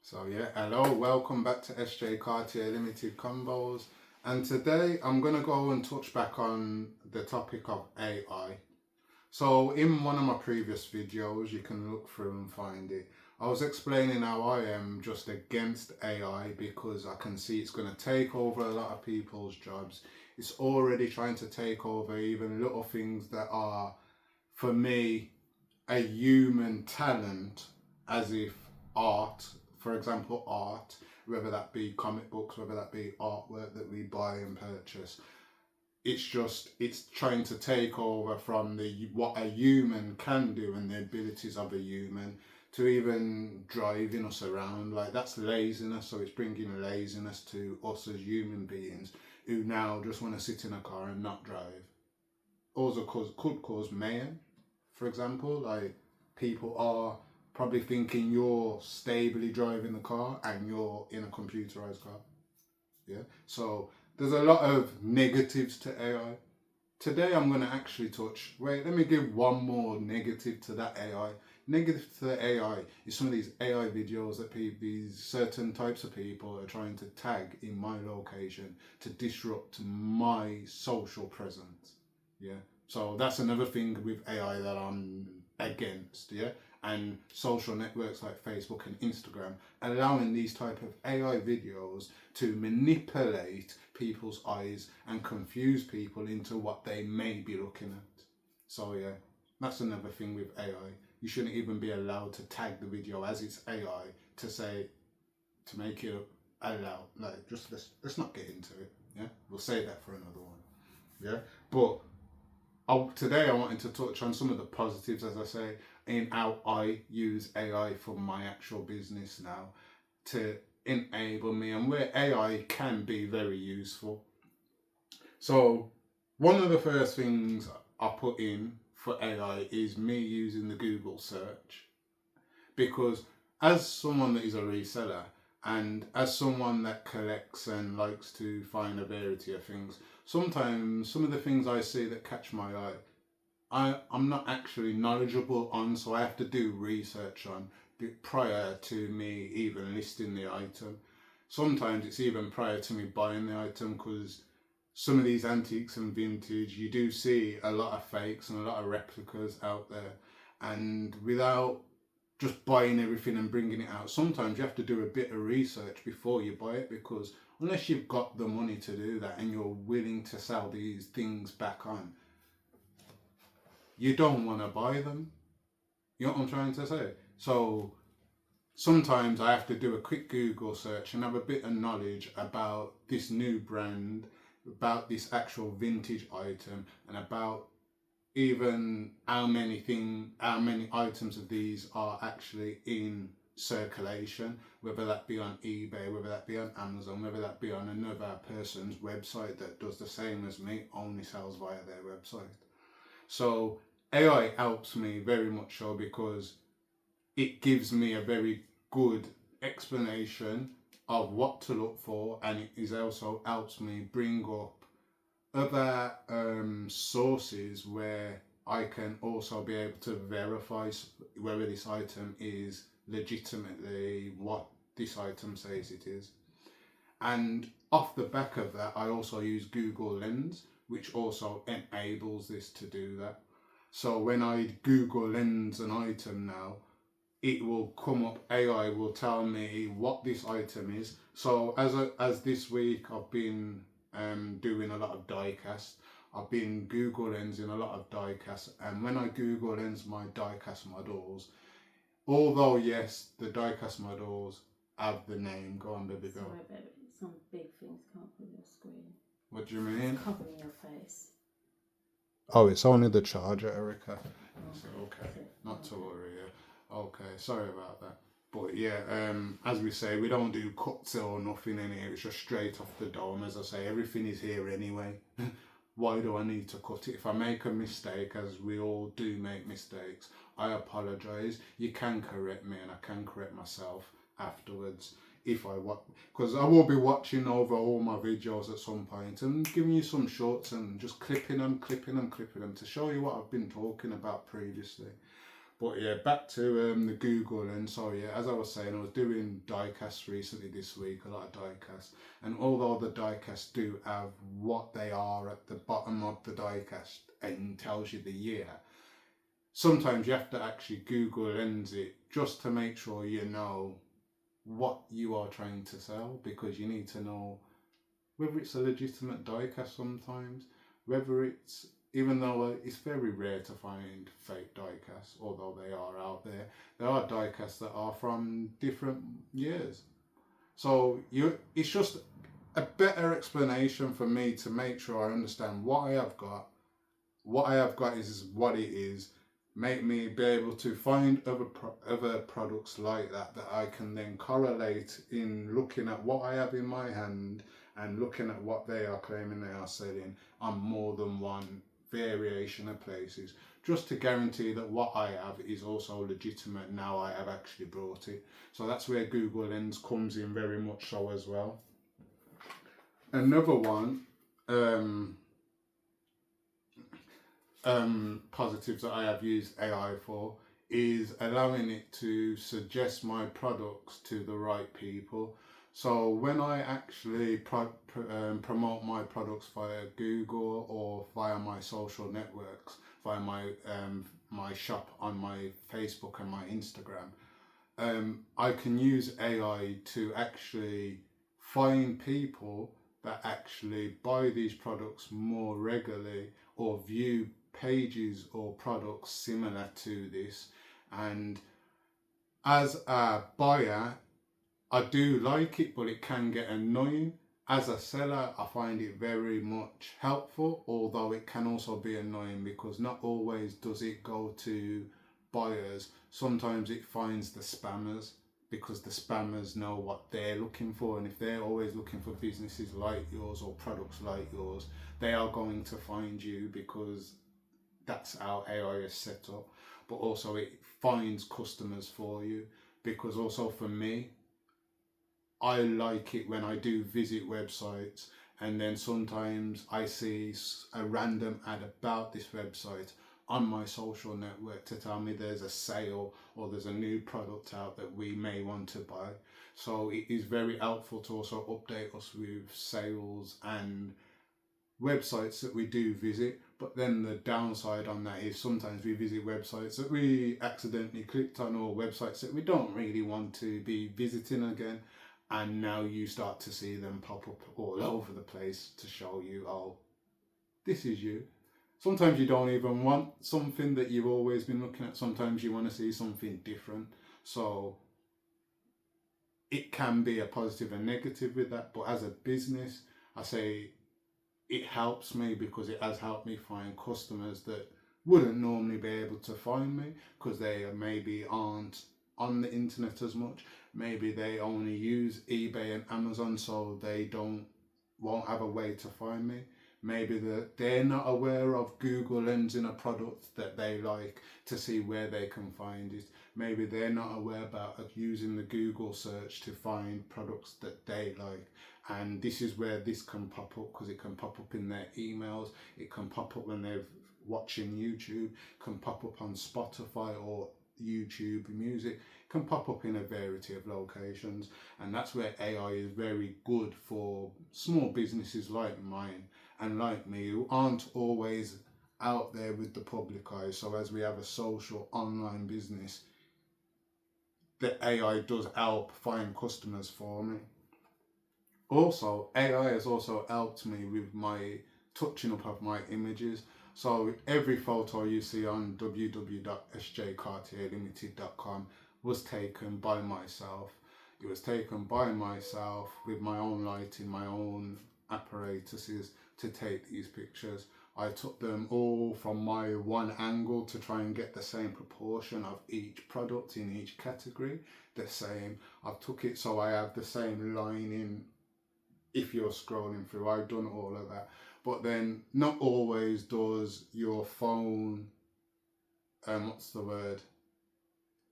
So yeah, hello, welcome back to SJ Cartier Limited Combos. And today I'm gonna go and touch back on the topic of AI. So in one of my previous videos, you can look through and find it. I was explaining how I am just against AI because I can see it's gonna take over a lot of people's jobs. It's already trying to take over even little things that are, for me, a human talent, as if art, for example, art, whether that be comic books, whether that be artwork that we buy and purchase. It's trying to take over from the what a human can do and the abilities of a human to even driving us around. Like that's laziness, so it's bringing laziness to us as human beings who now just want to sit in a car and not drive. Also could cause mayhem, for example. Like people are probably thinking you're stably driving the car and you're in a computerized car. Yeah. So there's a lot of negatives to AI. Today I'm going to actually touch. Wait, let me give one more negative to that AI. Negative to the AI is some of these AI videos that these certain types of people are trying to tag in my location to disrupt my social presence. Yeah. So that's another thing with AI that I'm against. Yeah. And social networks like Facebook and Instagram allowing these type of AI videos to manipulate people's eyes and confuse people into what they may be looking at. So yeah, that's another thing with AI. You shouldn't even be allowed to tag the video as it's AI to say to make it allow. Like just let's not get into it. Yeah, we'll save that for another one. Yeah, but today I wanted to touch on some of the positives, as I say, in how I use AI for my actual business now to enable me and where AI can be very useful. So, one of the first things I put in for AI is me using the Google search because as someone that is a reseller and as someone that collects and likes to find a variety of things, sometimes some of the things I see that catch my eye I'm not actually knowledgeable on, so I have to do research on prior to me even listing the item. Sometimes it's even prior to me buying the item because some of these antiques and vintage, you do see a lot of fakes and a lot of replicas out there. And without just buying everything and bringing it out, sometimes you have to do a bit of research before you buy it because unless you've got the money to do that and you're willing to sell these things back on, you don't want to buy them. You know what I'm trying to say? So sometimes I have to do a quick Google search and have a bit of knowledge about this new brand, about this actual vintage item, and about even how many items of these are actually in circulation, whether that be on eBay, whether that be on Amazon, whether that be on another person's website that does the same as me, only sells via their website. So AI helps me very much so because it gives me a very good explanation of what to look for, and it is also helps me bring up other sources where I can also be able to verify whether this item is legitimately what this item says it is. And off the back of that, I also use Google Lens, which also enables this to do that. So when I Google Lens an item now, it will come up. AI will tell me what this item is. So as this week I've been doing a lot of diecast. I've been Google Lensing a lot of diecast, and when I Google Lens my diecast models, although yes, the diecast models have the name. Go on, baby, go. Sorry, baby. Some big things come up with your screen. What do you mean? It's covering your face. Oh, it's only the charger, Erica. So, Okay. okay, not to worry. Yeah. Okay, sorry about that. But yeah, as we say, we don't do cuts or nothing in here. It's just straight off the dome. As I say, everything is here anyway. Why do I need to cut it? If I make a mistake, as we all do make mistakes, I apologise. You can correct me and I can correct myself afterwards if I want, because I will be watching over all my videos at some point and giving you some shorts and just clipping them to show you what I've been talking about previously. But yeah, back to the Google. And so yeah, as I was saying, I was doing diecasts recently this week, a lot of diecasts. And although the diecasts do have what they are at the bottom of the diecast and tells you the year, sometimes you have to actually Google Lens it just to make sure you know what you are trying to sell, because you need to know whether it's a legitimate diecast sometimes, whether it's, even though it's very rare to find fake diecasts, although they are out there are diecasts that are from different years. So it's just a better explanation for me to make sure I understand what I have got. What I have got is what it is. Make me be able to find other products like that I can then correlate in looking at what I have in my hand and looking at what they are claiming they are selling on more than one variation of places, just to guarantee that what I have is also legitimate now I have actually brought it. So that's where Google Lens comes in very much so as well. Another one, positives that I have used AI for is allowing it to suggest my products to the right people. So when I actually promote my products via Google or via my social networks, via my shop on my Facebook and my Instagram, I can use AI to actually find people that actually buy these products more regularly or view pages or products similar to this. And as a buyer, I do like it, but it can get annoying. As a seller, I find it very much helpful, although it can also be annoying because not always does it go to buyers. Sometimes it finds the spammers, because the spammers know what they're looking for, and if they're always looking for businesses like yours or products like yours, they are going to find you, because that's how AI is set up. But also it finds customers for you, because also for me, I like it when I do visit websites and then sometimes I see a random ad about this website on my social network to tell me there's a sale or there's a new product out that we may want to buy. So it is very helpful to also update us with sales and websites that we do visit. But then the downside on that is sometimes we visit websites that we accidentally clicked on, or websites that we don't really want to be visiting again, and now you start to see them pop up all over the place to show you, oh, this is you. Sometimes you don't even want something that you've always been looking at. Sometimes you want to see something different. So it can be a positive and negative with that. But as a business, I say it helps me, because it has helped me find customers that wouldn't normally be able to find me, because they maybe aren't on the internet as much. Maybe they only use eBay and Amazon, so they won't have a way to find me. Maybe they're not aware of Google Lens in a product that they like to see where they can find it. Maybe they're not aware about using the Google search to find products that they like. And this is where this can pop up, because it can pop up in their emails, it can pop up when they're watching YouTube, can pop up on Spotify or YouTube Music, can pop up in a variety of locations. And that's where AI is very good for small businesses like mine and like me, who aren't always out there with the public eye. So as we have a social online business, the AI does help find customers for me. Also, AI has also helped me with my touching up of my images. So every photo you see on www.sjcartierlimited.com was taken by myself. It was taken by myself with my own lighting, my own apparatuses to take these pictures. I took them all from my one angle to try and get the same proportion of each product in each category, the same. I've took it so I have the same lining. If you're scrolling through, I've done all of that. But then not always does your phone,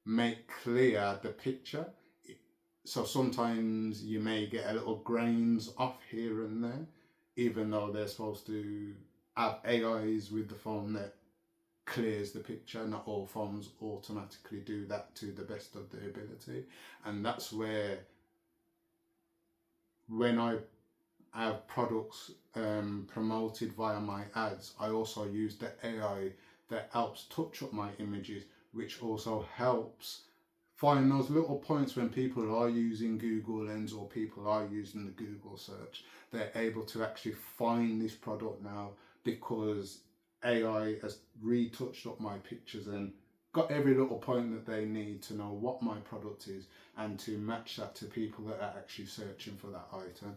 make clear the picture. So sometimes you may get a little grains off here and there, even though they're supposed to have AIs with the phone that clears the picture. Not all phones automatically do that to the best of their ability, and that's where, when I have products promoted via my ads, I also use the AI that helps touch up my images, which also helps find those little points when people are using Google Lens or people are using the Google search. They're able to actually find this product now because AI has retouched up my pictures and got every little point that they need to know what my product is and to match that to people that are actually searching for that item.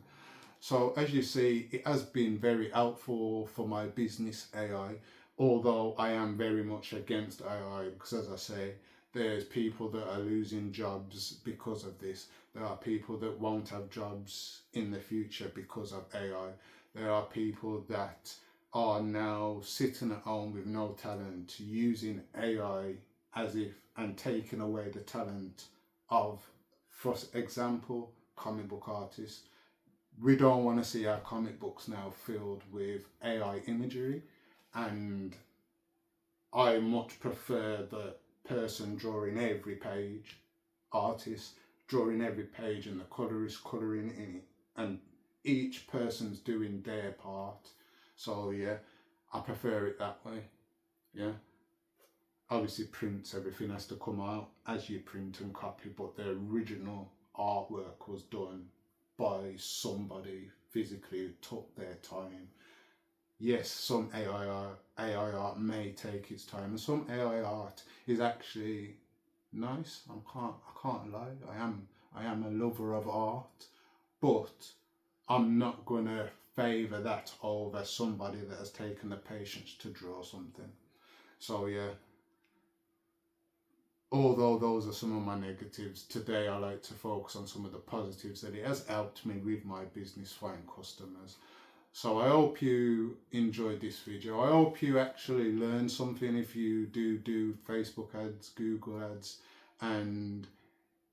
So as you see, it has been very helpful for my business AI, although I am very much against AI because, as I say, there's people that are losing jobs because of this. There are people that won't have jobs in the future because of AI. There are people that are now sitting at home with no talent, using AI as if and taking away the talent of, for example, comic book artists. We don't want to see our comic books now filled with AI imagery, and I much prefer the person drawing every page, artist drawing every page, and the colorist coloring in it, and each person's doing their part. So yeah, I prefer it that way. Yeah, obviously prints, everything has to come out as you print and copy, but the original artwork was done by somebody physically who took their time. Yes, some AI art may take its time, and some AI art is actually nice. I can't lie. I am a lover of art, but I'm not gonna favour that over somebody that has taken the patience to draw something. So yeah, although those are some of my negatives, today I like to focus on some of the positives that it has helped me with my business find customers. So I hope you enjoyed this video. I hope you actually learned something if you do Facebook ads, Google ads, and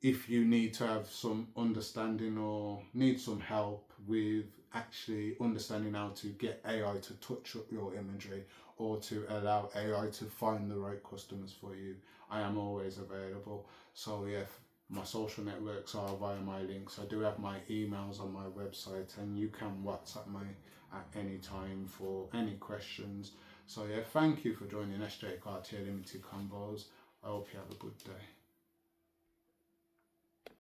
if you need to have some understanding or need some help with actually understanding how to get AI to touch up your imagery or to allow AI to find the right customers for you, I am always available. So yeah, my social networks are via my links. I do have my emails on my website, and you can WhatsApp me at any time for any questions. So yeah, thank you for joining SJ Cartier Limited Combos. I hope you have a good day.